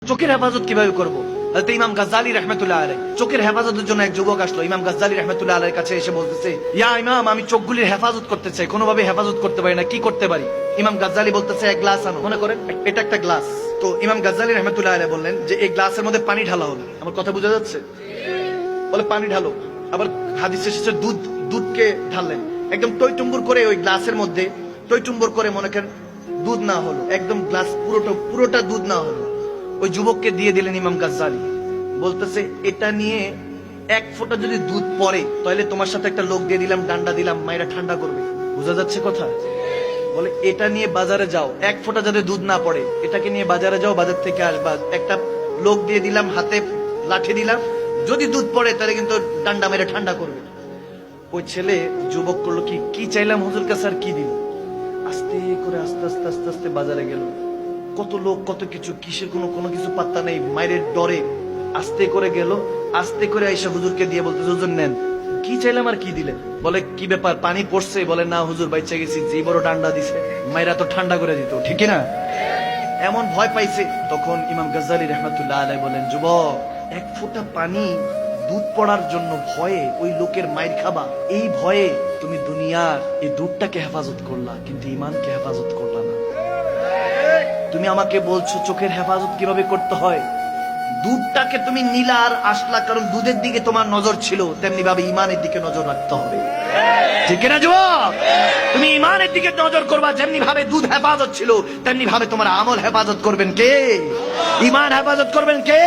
চোখের হেফাজত কিভাবে করবো? হযরত ইমাম গাজ্জালী রাহমাতুল্লাহ আলাইহি চোখের হেফাজতের জন্য এক যুবক আসলো। ইমাম গাজ্জালী রাহমাতুল্লাহ আলাইহির কাছে এসে বলতেছে, ইয়া ইমাম, আমি চোখগুলির হেফাজত করতে চাই, কোনোভাবে হেফাজত করতে পারি না, কি করতে পারি? ইমাম গাজ্জালী বলতেছে, এক গ্লাস আনো। মনে করেন এটা একটা গ্লাস। তো ইমাম গাজ্জালী রাহমাতুল্লাহ আলাইহি বললেন যে এই গ্লাসের মধ্যে পানি ঢালা হলো। আমার কথা বোঝা যাচ্ছে? বলে পানি ঢালো। আবার হাদিসে এসেছে দুধকে ঢাললেন। একদম টইটুম্বুর করে ওই গ্লাসের মধ্যে টইটুম্বুর করে মনে করেন দুধ না হলো, একদম গ্লাস পুরোটা দুধ না হলো। ওই যুবককে দিয়ে দিলেন ইমাম গাজ্জালী। বলতেছে, এটা নিয়ে এক ফোঁটা যদি দুধ পড়ে তাহলে তোমার সাথে একটা লোক দিয়ে দিলাম, ডান্ডা দিলাম, মায়েরা ঠান্ডা করবে। বোঝা যাচ্ছে কথা? বলে এটা নিয়ে বাজারে যাও, এক ফোঁটা যাতে দুধ না পড়ে, এটাকে নিয়ে বাজারে যাও, বাজার থেকে আসবা, একটা লোক দিয়ে দিলাম, হাতে লাঠি দিলাম, যদি দুধ পড়ে তাহলে কিন্তু ডান্ডা মেরে ঠান্ডা করবে। ওই ছেলে যুবক করলো কি চাইলাম হুজুর কাছে, আর কি দিল? আস্তে করে আস্তে আস্তে আস্তে আস্তে বাজারে গেল। কত লোক, কত কিছু, কিসের কোনো কিছু পাত্তা নেই, মায়ের ডরে আস্তে করে গেল। আস্তে করে আইসা হুজুরকে দিয়ে বলতে, হুজুর নেন, কি চাইলাম আর কি দিলেন? বলে, কি ব্যাপার, পানি পড়ছে? বলে, না হুজুর, বাইচা গেছি, যে বড় ডান্ডা দিছে, মায়েরা তো ঠান্ডা করে দিত, ঠিক না? এমন ভয় পাইছে। তখন ইমাম গাজ্জালী রাহমাতুল্লাহ আলাইহি বলেন, যুবক, এক ফোঁটা পানি দুধ পড়ার জন্য ভয়ে ওই লোকের মাইর খাবা, এই ভয়ে তুমি দুনিয়ার এই দুধটাকে হেফাজত করলা, কিন্তু ইমানকে হেফাজত করলা না। তুমি আমাকে বলছো চোখের হেফাজত কিভাবে করতে হয়? দুধটাকে তুমি নিলা আর আসলা, কারণ দুধের দিকে তোমার নজর ছিল, তেমনি ভাবে ইমানের দিকে নজর রাখতে হবে, ঠিক না যুবক? তুমি ইমানের দিকে নজর করবা, যেমনি ভাবে দুধ হেফাজত ছিল তেমনি ভাবে তোমার আমল হেফাজত করবেন কে? ইমান হেফাজত করবেন কে?